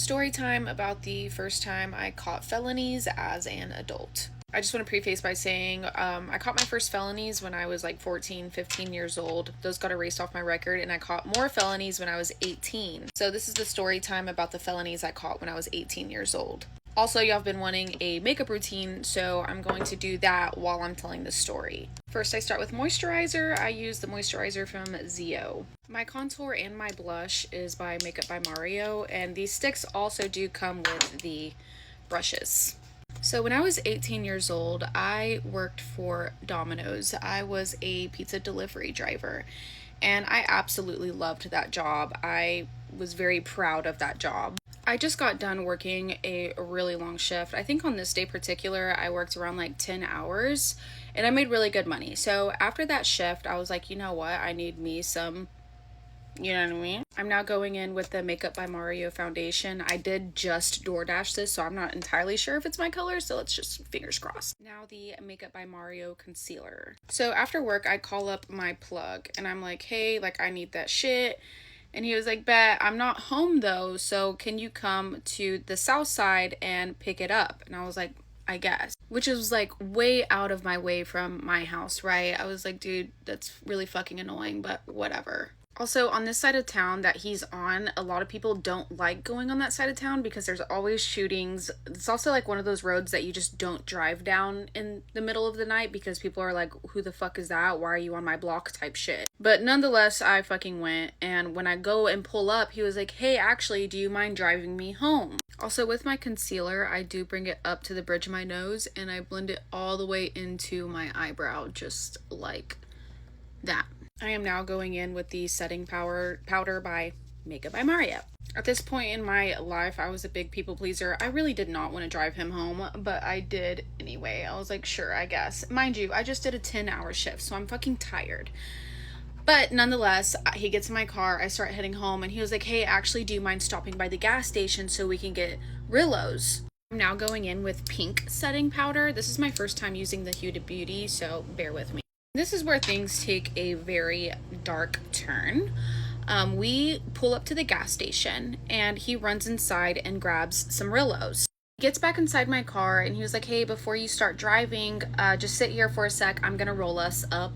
Story time about the first time I caught felonies as an adult. I just want to preface by saying I caught my first felonies when I was like 14, 15 years old. Those got erased off my record, and I caught more felonies when I was 18. So this is the story time about the felonies I caught when I was 18 years old. Also, y'all have been wanting a makeup routine, so I'm going to do that while I'm telling the story. First, I start with moisturizer. I use the moisturizer from Zio. My contour and my blush is by Makeup by Mario, and these sticks also do come with the brushes. So when I was 18 years old, I worked for Domino's. I was a pizza delivery driver, and I absolutely loved that job. I was very proud of that job. I just got done working a really long shift. I think on this day particular, I worked around like 10 hours and I made really good money. So after that shift, I was like, you know what? I need me some, you know what I mean? I'm now going in with the Makeup by Mario foundation. I did just DoorDash this, so I'm not entirely sure if it's my color, so let's just fingers crossed. Now the Makeup by Mario concealer. So after work, I call up my plug and I'm like, hey, like I need that shit. And he was like, bet, I'm not home though, so can you come to the south side and pick it up? And I was like, I guess. Which is like way out of my way from my house, right? I was like, dude, that's really fucking annoying, but whatever. Also, on this side of town that he's on, a lot of people don't like going on that side of town because there's always shootings. It's also like one of those roads that you just don't drive down in the middle of the night because people are like, who the fuck is that? Why are you on my block type shit? But nonetheless, I fucking went. And when I go and pull up, he was like, hey, actually, do you mind driving me home? Also, with my concealer, I do bring it up to the bridge of my nose and I blend it all the way into my eyebrow, just like that. I am now going in with the setting powder by Makeup by Mario. At this point in my life, I was a big people pleaser. I really did not want to drive him home, but I did anyway. I was like, sure, I guess. Mind you, I just did a 10-hour shift, so I'm fucking tired. But nonetheless, he gets in my car, I start heading home, and he was like, hey, actually, do you mind stopping by the gas station so we can get Rillos? I'm now going in with pink setting powder. This is my first time using the Huda Beauty, so bear with me. This is where things take a very dark turn. We pull up to the gas station and he runs inside and grabs some Rillos. He gets back inside my car and he was like, hey, before you start driving, just sit here for a sec. I'm gonna roll us up.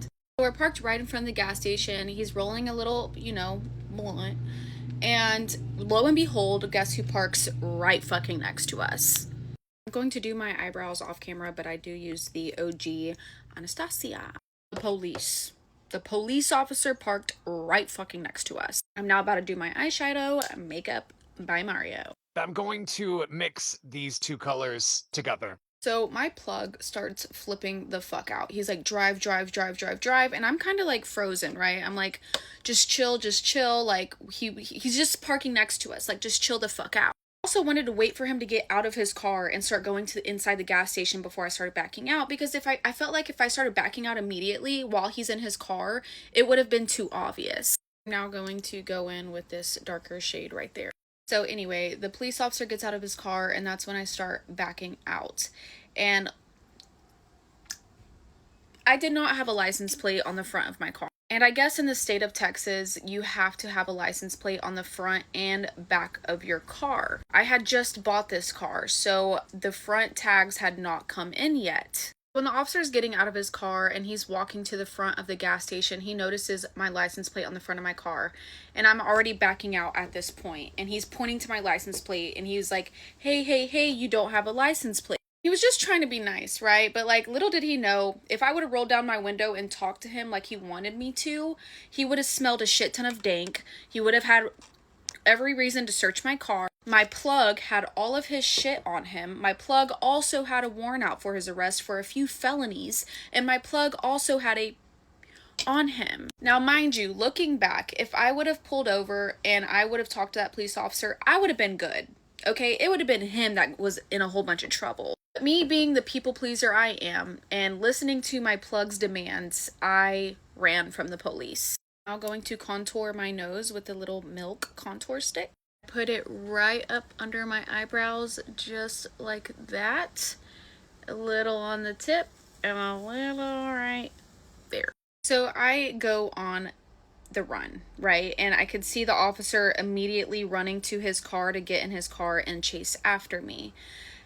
So we're parked right in front of the gas station. He's rolling a little, blunt. And lo and behold, guess who parks right fucking next to us? I'm going to do my eyebrows off camera, but I do use the OG Anastasia. The police officer parked right fucking next to us. I'm now about to do my eyeshadow, Makeup by Mario. I'm going to mix these two colors together. So my plug starts flipping the fuck out. He's like, drive. And I'm kind of like frozen, right? I'm like, just chill. Like he's just parking next to us. Like, just chill the fuck out. Also wanted to wait for him to get out of his car and start going to inside the gas station before I started backing out, because I felt like if I started backing out immediately while he's in his car, it would have been too obvious. I'm now going to go in with this darker shade right there. So anyway, the police officer gets out of his car and that's when I start backing out. And I did not have a license plate on the front of my car. And I guess in the state of Texas, you have to have a license plate on the front and back of your car. I had just bought this car, so the front tags had not come in yet. When the officer's getting out of his car and he's walking to the front of the gas station, he notices my license plate on the front of my car. And I'm already backing out at this point. And he's pointing to my license plate and he's like, hey, you don't have a license plate. He was just trying to be nice, right? But like, little did he know, if I would have rolled down my window and talked to him like he wanted me to, he would have smelled a shit ton of dank. He would have had every reason to search my car. My plug had all of his shit on him. My plug also had a warrant out for his arrest for a few felonies. And my plug also had a on him. Now, mind you, looking back, if I would have pulled over and I would have talked to that police officer, I would have been good. Okay, it would have been him that was in a whole bunch of trouble. But me being the people pleaser I am and listening to my plug's demands, I ran from the police. Now going to contour my nose with a little milk contour stick. Put it right up under my eyebrows, just like that. A little on the tip and a little right there. So I go on the run, right? And I could see the officer immediately running to his car to get in his car and chase after me.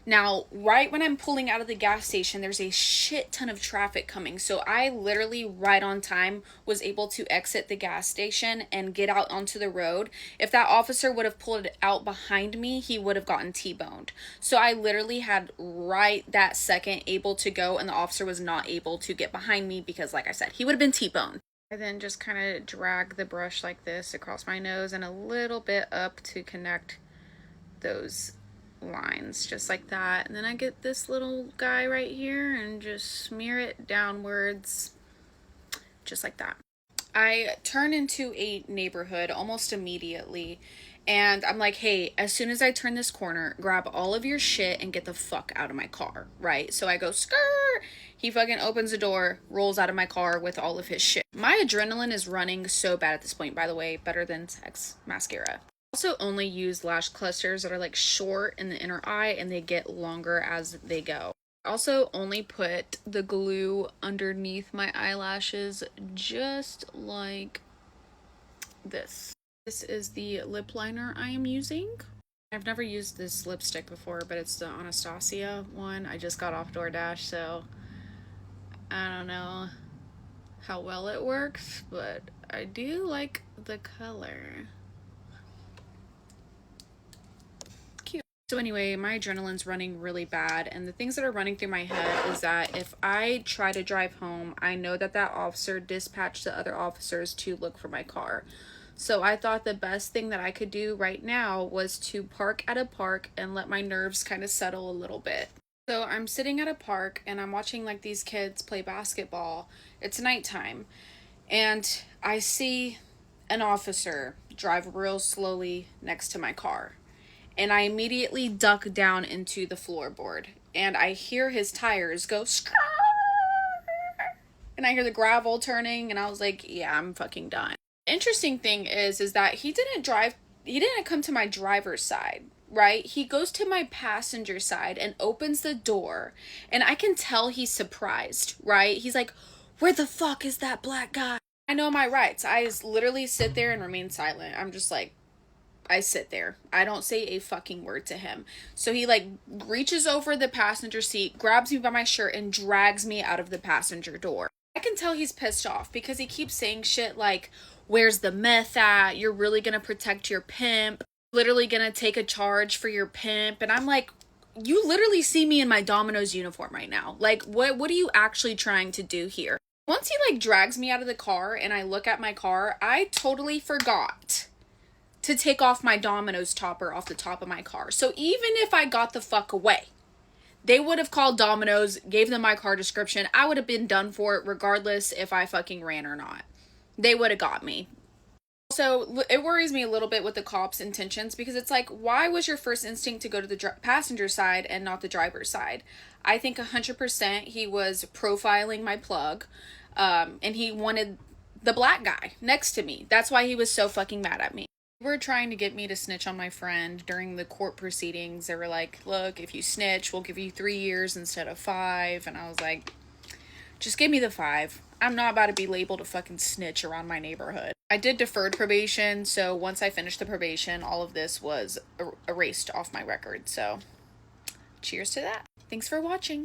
Now, right when I'm pulling out of the gas station, there's a shit ton of traffic coming. So I literally, right on time, was able to exit the gas station and get out onto the road. If that officer would have pulled out behind me, he would have gotten T-boned. So I literally had right that second able to go, and the officer was not able to get behind me because, like I said, he would have been T-boned. I then just kind of drag the brush like this across my nose and a little bit up to connect those lines, just like that. And then I get this little guy right here and just smear it downwards, just like that. I turn into a neighborhood almost immediately, and I'm like, hey, as soon as I turn this corner, grab all of your shit and get the fuck out of my car, right? So I go, skirt. He fucking opens the door, rolls out of my car with all of his shit. My adrenaline is running so bad at this point, by the way, better than Sex mascara. Also only use lash clusters that are like short in the inner eye and they get longer as they go. Also only put the glue underneath my eyelashes just like this. This is the lip liner I am using. I've never used this lipstick before, but it's the Anastasia one. I just got off DoorDash, so I don't know how well it works, but I do like the color. So anyway, my adrenaline's running really bad, and the things that are running through my head is that if I try to drive home, I know that that officer dispatched the other officers to look for my car. So I thought the best thing that I could do right now was to park at a park and let my nerves kind of settle a little bit. So I'm sitting at a park and I'm watching like these kids play basketball. It's nighttime, and I see an officer drive real slowly next to my car. And I immediately duck down into the floorboard, and I hear his tires go skrrr, and I hear the gravel turning, and I was like, yeah, I'm fucking done. Interesting thing is that he didn't come to my driver's side, right? He goes to my passenger side and opens the door, and I can tell he's surprised, right? He's like, where the fuck is that black guy? I know my rights. I literally sit there and remain silent. I'm just like, I sit there. I don't say a fucking word to him. So he like reaches over the passenger seat, grabs me by my shirt, and drags me out of the passenger door. I can tell he's pissed off because he keeps saying shit like, where's the meth at? You're really gonna protect your pimp. Literally gonna take a charge for your pimp. And I'm like, you literally see me in my Domino's uniform right now. Like, what are you actually trying to do here? Once he like drags me out of the car and I look at my car, I totally forgot to take off my Domino's topper off the top of my car. So even if I got the fuck away, they would have called Domino's, gave them my car description. I would have been done for it regardless if I fucking ran or not. They would have got me. So it worries me a little bit with the cops' intentions because it's like, why was your first instinct to go to the passenger side and not the driver's side? I think 100% he was profiling my plug, and he wanted the black guy next to me. That's why he was so fucking mad at me. They were trying to get me to snitch on my friend during the court proceedings. They were like, look, if you snitch, we'll give you 3 years instead of 5. And I was like, just give me the 5. I'm not about to be labeled a fucking snitch around my neighborhood. I did deferred probation, so once I finished the probation, all of this was erased off my record. So cheers to that. Thanks for watching.